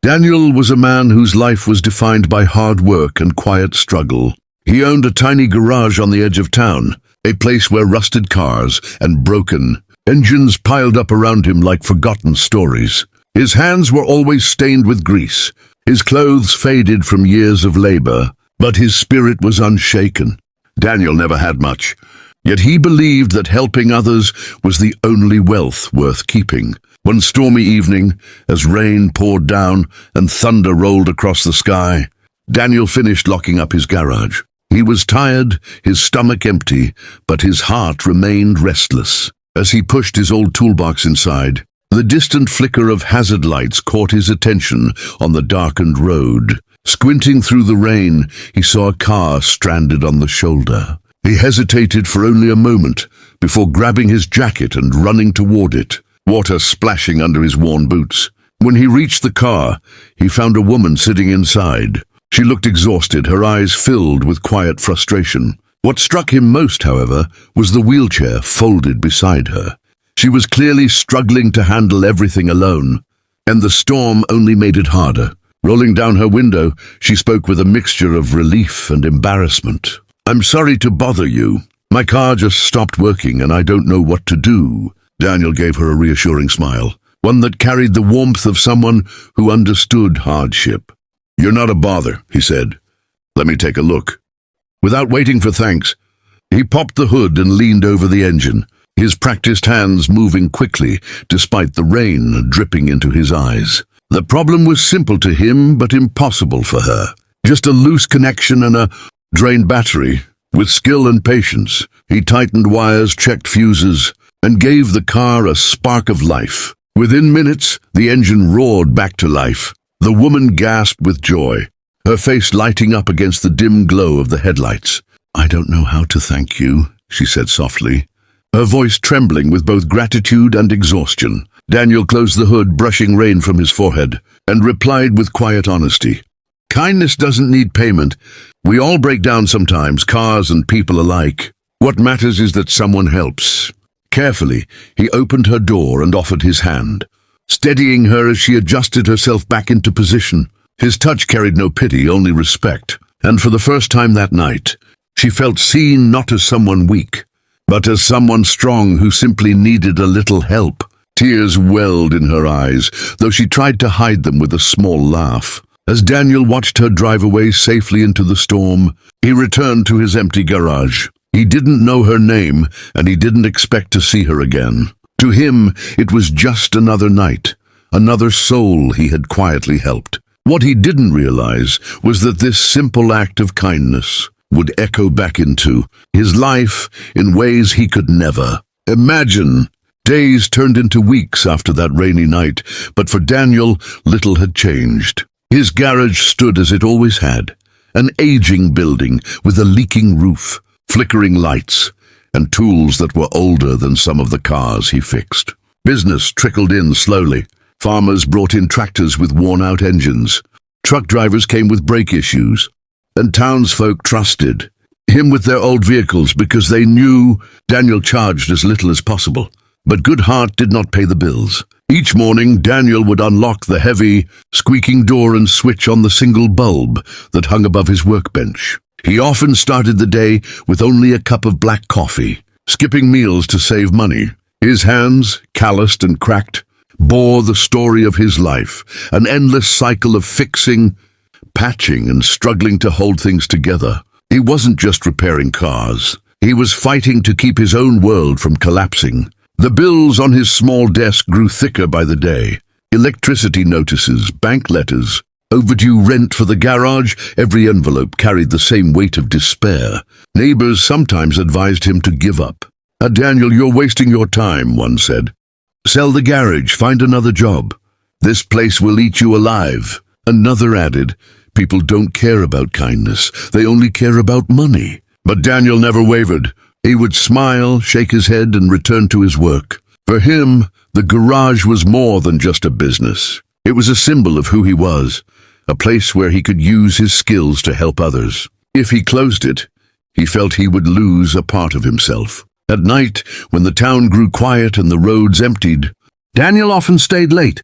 Daniel was a man whose life was defined by hard work and quiet struggle. He owned a tiny garage on the edge of town, a place where rusted cars and broken engines piled up around him like forgotten stories. His hands were always stained with grease, his clothes faded from years of labor, but his spirit was unshaken. Daniel never had much, yet he believed that helping others was the only wealth worth keeping. One stormy evening, as rain poured down and thunder rolled across the sky, Daniel finished locking up his garage. He was tired, his stomach empty, but his heart remained restless. As he pushed his old toolbox inside, the distant flicker of hazard lights caught his attention on the darkened road. Squinting through the rain, he saw a car stranded on the shoulder. He hesitated for only a moment before grabbing his jacket and running toward it, water splashing under his worn boots. When he reached the car, he found a woman sitting inside. She looked exhausted, her eyes filled with quiet frustration. What struck him most, however, was the wheelchair folded beside her. She was clearly struggling to handle everything alone, and the storm only made it harder. Rolling down her window, she spoke with a mixture of relief and embarrassment. "I'm sorry to bother you. My car just stopped working and I don't know what to do." Daniel gave her a reassuring smile, one that carried the warmth of someone who understood hardship. "You're not a bother," he said. "Let me take a look." Without waiting for thanks, he popped the hood and leaned over the engine, his practiced hands moving quickly despite the rain dripping into his eyes. The problem was simple to him but impossible for her. Just a loose connection and a drained battery. With skill and patience, he tightened wires, checked fuses, and gave the car a spark of life. Within minutes, the engine roared back to life. The woman gasped with joy, her face lighting up against the dim glow of the headlights. "I don't know how to thank you," she said softly, her voice trembling with both gratitude and exhaustion. Daniel closed the hood, brushing rain from his forehead, and replied with quiet honesty. "Kindness doesn't need payment. We all break down sometimes, cars and people alike. What matters is that someone helps." Carefully, he opened her door and offered his hand, steadying her as she adjusted herself back into position. His touch carried no pity, only respect, and for the first time that night, she felt seen not as someone weak, but as someone strong who simply needed a little help. Tears welled in her eyes, though she tried to hide them with a small laugh. As Daniel watched her drive away safely into the storm, he returned to his empty garage. He didn't know her name, and he didn't expect to see her again. To him, it was just another night, another soul he had quietly helped. What he didn't realize was that this simple act of kindness would echo back into his life in ways he could never imagine. Days turned into weeks after that rainy night, but for Daniel, little had changed. His garage stood as it always had, an aging building with a leaking roof, flickering lights, and tools that were older than some of the cars he fixed. Business trickled in slowly. Farmers brought in tractors with worn-out engines. Truck drivers came with brake issues, and townsfolk trusted him with their old vehicles because they knew Daniel charged as little as possible. But good heart did not pay the bills. Each morning, Daniel would unlock the heavy, squeaking door and switch on the single bulb that hung above his workbench. He often started the day with only a cup of black coffee, skipping meals to save money. His hands, calloused and cracked, bore the story of his life, an endless cycle of fixing, patching, and struggling to hold things together. He wasn't just repairing cars. He was fighting to keep his own world from collapsing. The bills on his small desk grew thicker by the day. Electricity notices, bank letters, overdue rent for the garage, every envelope carried the same weight of despair. Neighbors sometimes advised him to give up. "Daniel, you're wasting your time," one said. "Sell the garage, find another job. This place will eat you alive." Another added, "People don't care about kindness, they only care about money." But Daniel never wavered. He would smile, shake his head, and return to his work. For him, the garage was more than just a business. It was a symbol of who he was, a place where he could use his skills to help others. If he closed it, he felt he would lose a part of himself. At night, when the town grew quiet and the roads emptied, Daniel often stayed late,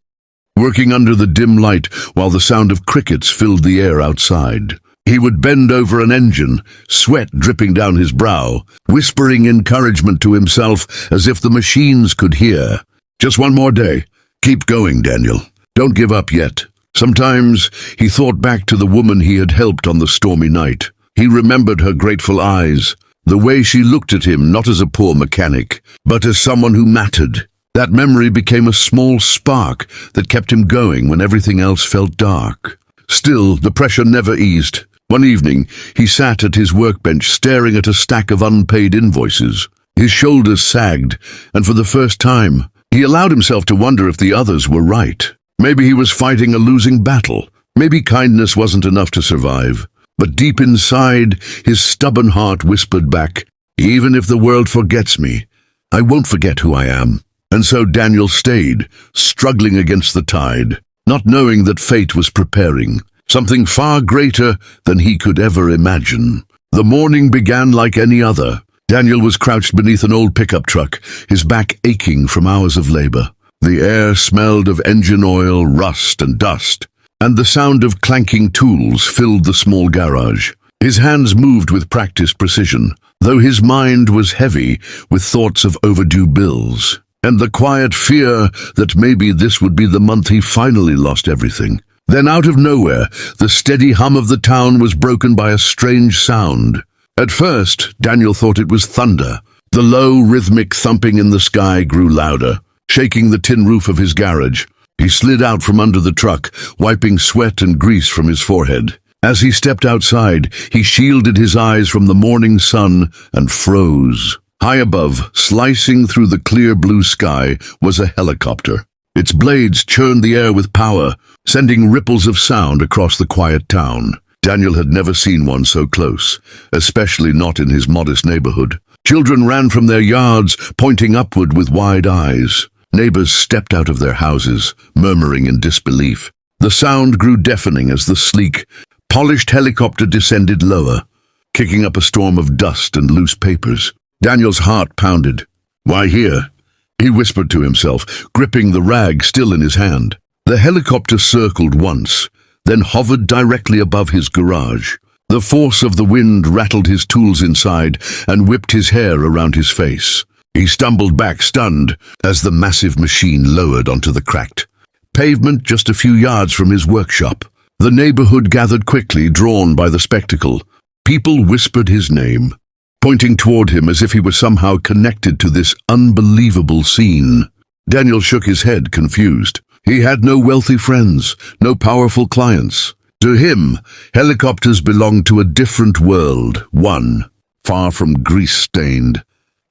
working under the dim light while the sound of crickets filled the air outside. He would bend over an engine, sweat dripping down his brow, whispering encouragement to himself as if the machines could hear. Just one more day. Keep going, Daniel. Don't give up yet. Sometimes he thought back to the woman he had helped on the stormy night. He remembered her grateful eyes, the way she looked at him not as a poor mechanic, but as someone who mattered. That memory became a small spark that kept him going when everything else felt dark. Still, the pressure never eased. One evening, he sat at his workbench staring at a stack of unpaid invoices. His shoulders sagged, and for the first time, he allowed himself to wonder if the others were right. Maybe he was fighting a losing battle. Maybe kindness wasn't enough to survive. But deep inside, his stubborn heart whispered back, "Even if the world forgets me, I won't forget who I am." And so Daniel stayed, struggling against the tide, not knowing that fate was preparing something far greater than he could ever imagine. The morning began like any other. Daniel was crouched beneath an old pickup truck, his back aching from hours of labor. The air smelled of engine oil, rust, and dust, and the sound of clanking tools filled the small garage. His hands moved with practiced precision, though his mind was heavy with thoughts of overdue bills, and the quiet fear that maybe this would be the month he finally lost everything. Then out of nowhere, the steady hum of the town was broken by a strange sound. At first, Daniel thought it was thunder. The low, rhythmic thumping in the sky grew louder, shaking the tin roof of his garage. He slid out from under the truck, wiping sweat and grease from his forehead. As he stepped outside, he shielded his eyes from the morning sun and froze. High above, slicing through the clear blue sky, was a helicopter. Its blades churned the air with power, sending ripples of sound across the quiet town. Daniel had never seen one so close, especially not in his modest neighborhood. Children ran from their yards, pointing upward with wide eyes. Neighbors stepped out of their houses, murmuring in disbelief. The sound grew deafening as the sleek, polished helicopter descended lower, kicking up a storm of dust and loose papers. Daniel's heart pounded. "Why here?" he whispered to himself, gripping the rag still in his hand. The helicopter circled once, then hovered directly above his garage. The force of the wind rattled his tools inside and whipped his hair around his face. He stumbled back, stunned, as the massive machine lowered onto the cracked pavement just a few yards from his workshop. The neighborhood gathered quickly, drawn by the spectacle. People whispered his name, pointing toward him as if he was somehow connected to this unbelievable scene. Daniel shook his head, confused. He had no wealthy friends, no powerful clients. To him, helicopters belonged to a different world, one far from grease-stained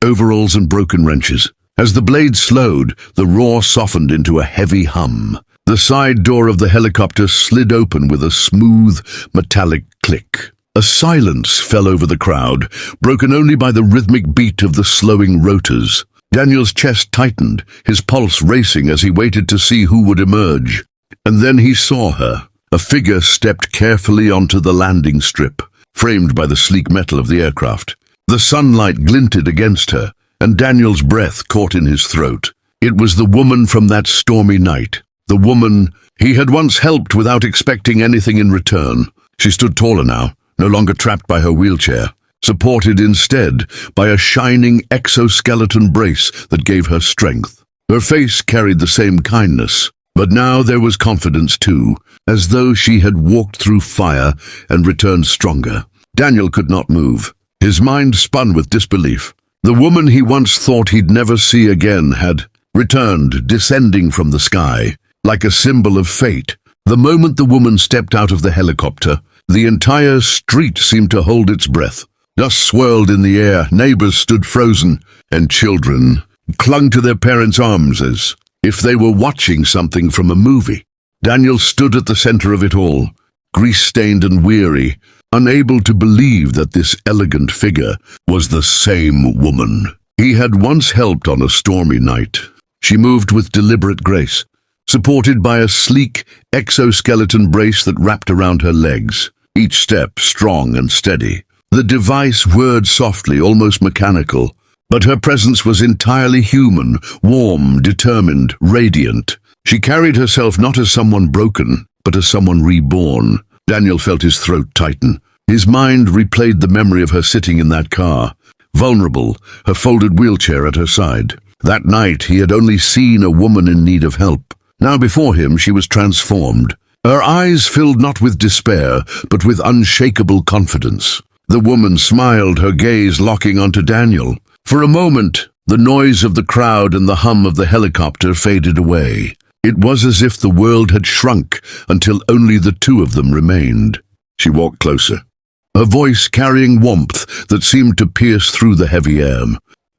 overalls and broken wrenches. As the blade slowed, the roar softened into a heavy hum. The side door of the helicopter slid open with a smooth, metallic click. A silence fell over the crowd, broken only by the rhythmic beat of the slowing rotors. Daniel's chest tightened, his pulse racing as he waited to see who would emerge. And then he saw her. A figure stepped carefully onto the landing strip, framed by the sleek metal of the aircraft. The sunlight glinted against her, and Daniel's breath caught in his throat. It was the woman from that stormy night, the woman he had once helped without expecting anything in return. She stood taller now, no longer trapped by her wheelchair, supported instead by a shining exoskeleton brace that gave her strength. Her face carried the same kindness, but now there was confidence too, as though she had walked through fire and returned stronger. Daniel could not move. His mind spun with disbelief. The woman he once thought he'd never see again had returned, descending from the sky, like a symbol of fate. The moment the woman stepped out of the helicopter, the entire street seemed to hold its breath. Dust swirled in the air, neighbors stood frozen, and children clung to their parents' arms as if they were watching something from a movie. Daniel stood at the center of it all, grease-stained and weary, unable to believe that this elegant figure was the same woman he had once helped on a stormy night. She moved with deliberate grace, supported by a sleek exoskeleton brace that wrapped around her legs, each step strong and steady. The device whirred softly, almost mechanical, but her presence was entirely human, warm, determined, radiant. She carried herself not as someone broken, but as someone reborn. Daniel felt his throat tighten. His mind replayed the memory of her sitting in that car, vulnerable, her folded wheelchair at her side. That night he had only seen a woman in need of help. Now before him she was transformed. Her eyes filled not with despair, but with unshakable confidence. The woman smiled, her gaze locking onto Daniel. For a moment, the noise of the crowd and the hum of the helicopter faded away. It was as if the world had shrunk until only the two of them remained. She walked closer, her voice carrying warmth that seemed to pierce through the heavy air.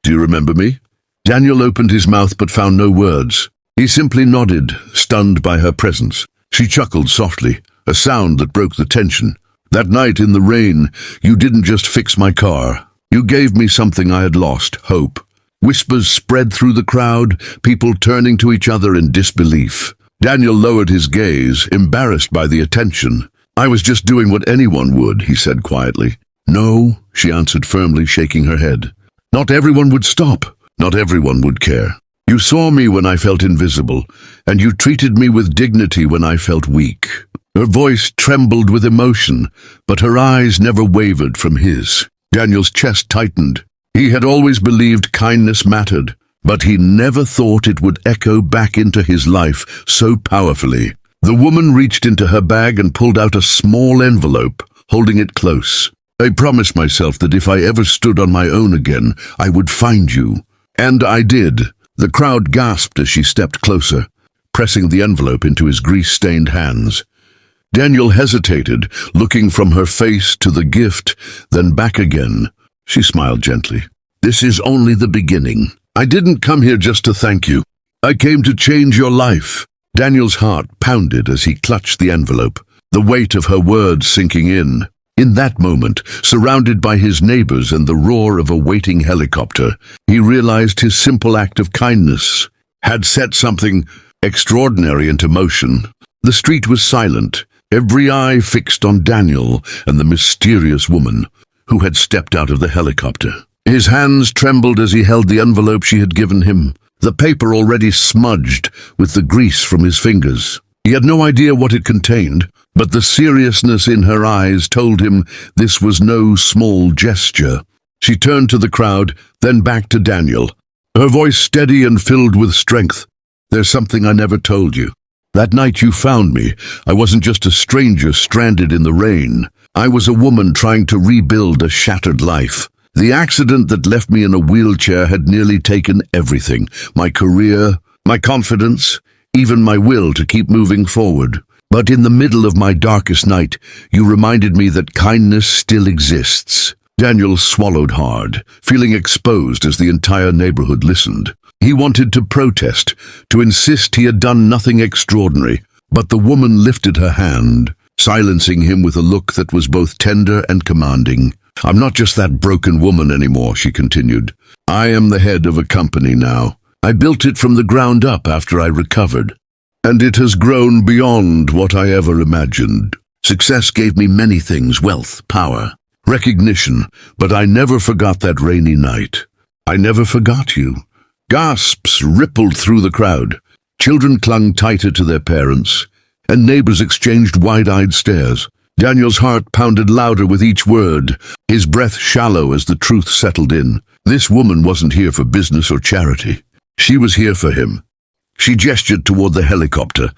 "Do you remember me?" Daniel opened his mouth but found no words. He simply nodded, stunned by her presence. She chuckled softly, a sound that broke the tension. "That night in the rain, you didn't just fix my car. You gave me something I had lost, hope." Whispers spread through the crowd, people turning to each other in disbelief. Daniel lowered his gaze, embarrassed by the attention. "I was just doing what anyone would," he said quietly. "No," she answered firmly, shaking her head. "Not everyone would stop. Not everyone would care. You saw me when I felt invisible, and you treated me with dignity when I felt weak." Her voice trembled with emotion, but her eyes never wavered from his. Daniel's chest tightened. He had always believed kindness mattered, but he never thought it would echo back into his life so powerfully. The woman reached into her bag and pulled out a small envelope, holding it close. "I promised myself that if I ever stood on my own again, I would find you. And I did." The crowd gasped as she stepped closer, pressing the envelope into his grease-stained hands. Daniel hesitated, looking from her face to the gift, then back again. She smiled gently. "This is only the beginning. I didn't come here just to thank you. I came to change your life." Daniel's heart pounded as he clutched the envelope, the weight of her words sinking in. In that moment, surrounded by his neighbors and the roar of a waiting helicopter, he realized his simple act of kindness had set something extraordinary into motion. The street was silent, every eye fixed on Daniel and the mysterious woman who had stepped out of the helicopter. His hands trembled as he held the envelope she had given him, the paper already smudged with the grease from his fingers. He had no idea what it contained, but the seriousness in her eyes told him this was no small gesture. She turned to the crowd, then back to Daniel, her voice steady and filled with strength. "There's something I never told you. That night you found me, I wasn't just a stranger stranded in the rain. I was a woman trying to rebuild a shattered life. The accident that left me in a wheelchair had nearly taken everything, my career, my confidence, even my will to keep moving forward. But in the middle of my darkest night, you reminded me that kindness still exists." Daniel swallowed hard, feeling exposed as the entire neighborhood listened. He wanted to protest, to insist he had done nothing extraordinary, but the woman lifted her hand, silencing him with a look that was both tender and commanding. "I'm not just that broken woman anymore," she continued. "I am the head of a company now. I built it from the ground up after I recovered, and it has grown beyond what I ever imagined. Success gave me many things, wealth, power, recognition, but I never forgot that rainy night. I never forgot you." Gasps rippled through the crowd. Children clung tighter to their parents, and neighbors exchanged wide-eyed stares. Daniel's heart pounded louder with each word, his breath shallow as the truth settled in. This woman wasn't here for business or charity. She was here for him. She gestured toward the helicopter,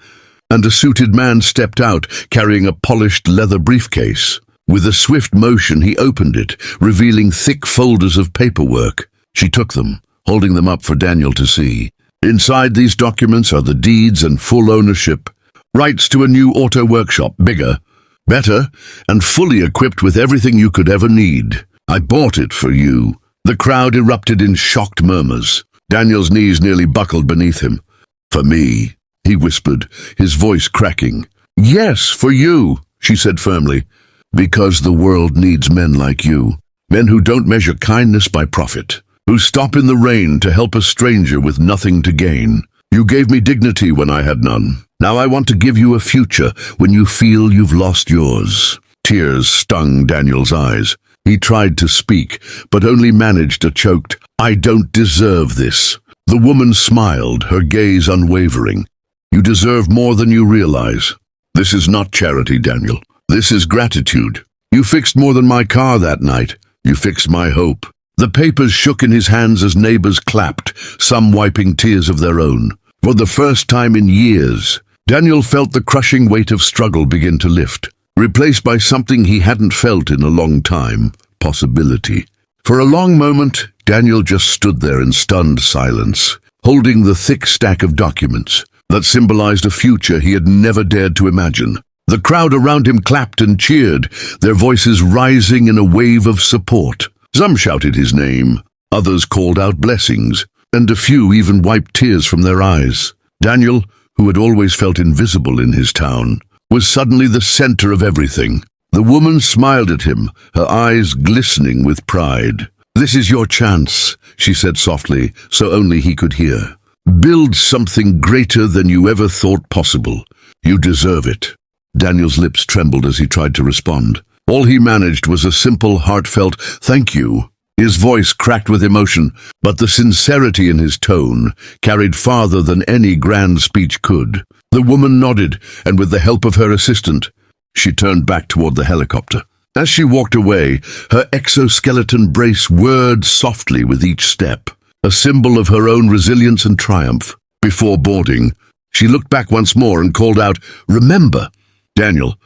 and a suited man stepped out, carrying a polished leather briefcase. With a swift motion, he opened it, revealing thick folders of paperwork. She took them, holding them up for Daniel to see. Inside these documents are the deeds and full ownership, rights to a new auto workshop, bigger, better, and fully equipped with everything you could ever need. I bought it for you. The crowd erupted in shocked murmurs. Daniel's knees nearly buckled beneath him. "For me," he whispered, his voice cracking. "Yes, for you," she said firmly, "because the world needs men like you. Men who don't measure kindness by profit, who stop in the rain to help a stranger with nothing to gain. You gave me dignity when I had none. Now I want to give you a future when you feel you've lost yours." Tears stung Daniel's eyes. He tried to speak, but only managed a choked, "I don't deserve this." The woman smiled, her gaze unwavering. You deserve more than you realize. This is not charity, Daniel. This is gratitude. You fixed more than my car that night. You fixed my hope." The papers shook in his hands as neighbors clapped, some wiping tears of their own. For the first time in years, Daniel felt the crushing weight of struggle begin to lift, replaced by something he hadn't felt in a long time: possibility. For a long moment, Daniel just stood there in stunned silence, holding the thick stack of documents that symbolized a future he had never dared to imagine. The crowd around him clapped and cheered, their voices rising in a wave of support. Some shouted his name, others called out blessings, and a few even wiped tears from their eyes. Daniel, who had always felt invisible in his town, was suddenly the center of everything. The woman smiled at him, her eyes glistening with pride. "This is your chance," she said softly, so only he could hear. "Build something greater than you ever thought possible. You deserve it." Daniel's lips trembled as he tried to respond. All he managed was a simple, heartfelt "thank you." His voice cracked with emotion, but the sincerity in his tone carried farther than any grand speech could. The woman nodded, and with the help of her assistant, she turned back toward the helicopter. As she walked away, her exoskeleton brace whirred softly with each step, a symbol of her own resilience and triumph. Before boarding, she looked back once more and called out, "Remember, Daniel,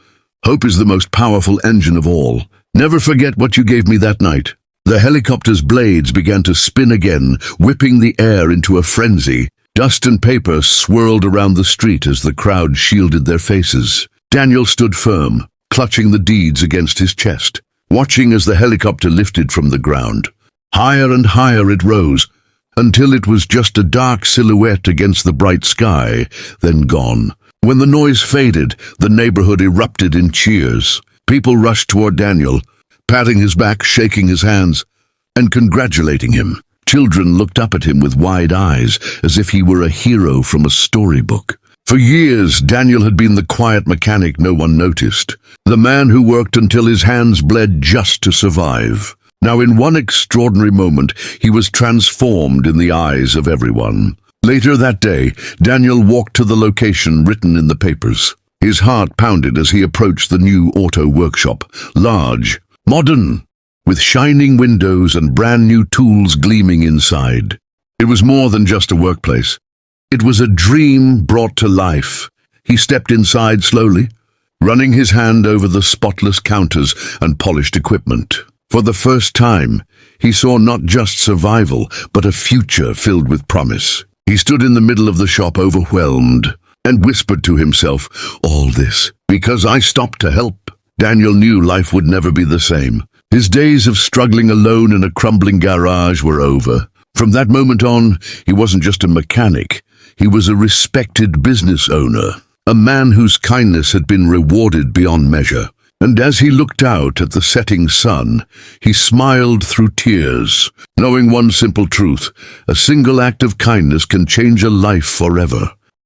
hope is the most powerful engine of all. Never forget what you gave me that night." The helicopter's blades began to spin again, whipping the air into a frenzy. Dust and paper swirled around the street as the crowd shielded their faces. Daniel stood firm, clutching the deeds against his chest, watching as the helicopter lifted from the ground. Higher and higher it rose, until it was just a dark silhouette against the bright sky, then gone. When the noise faded, the neighborhood erupted in cheers. People rushed toward Daniel, patting his back, shaking his hands, and congratulating him. Children looked up at him with wide eyes, as if he were a hero from a storybook. For years, Daniel had been the quiet mechanic no one noticed, the man who worked until his hands bled just to survive. Now, in one extraordinary moment, he was transformed in the eyes of everyone. Later that day, Daniel walked to the location written in the papers. His heart pounded as he approached the new auto workshop, large, modern, with shining windows and brand new tools gleaming inside. It was more than just a workplace. It was a dream brought to life. He stepped inside slowly, running his hand over the spotless counters and polished equipment. For the first time, he saw not just survival, but a future filled with promise. He stood in the middle of the shop, overwhelmed, and whispered to himself, "All this because I stopped to help." Daniel knew life would never be the same. His days of struggling alone in a crumbling garage were over. From that moment on, he wasn't just a mechanic. He was a respected business owner, a man whose kindness had been rewarded beyond measure. And as he looked out at the setting sun, he smiled through tears, knowing one simple truth: a single act of kindness can change a life forever.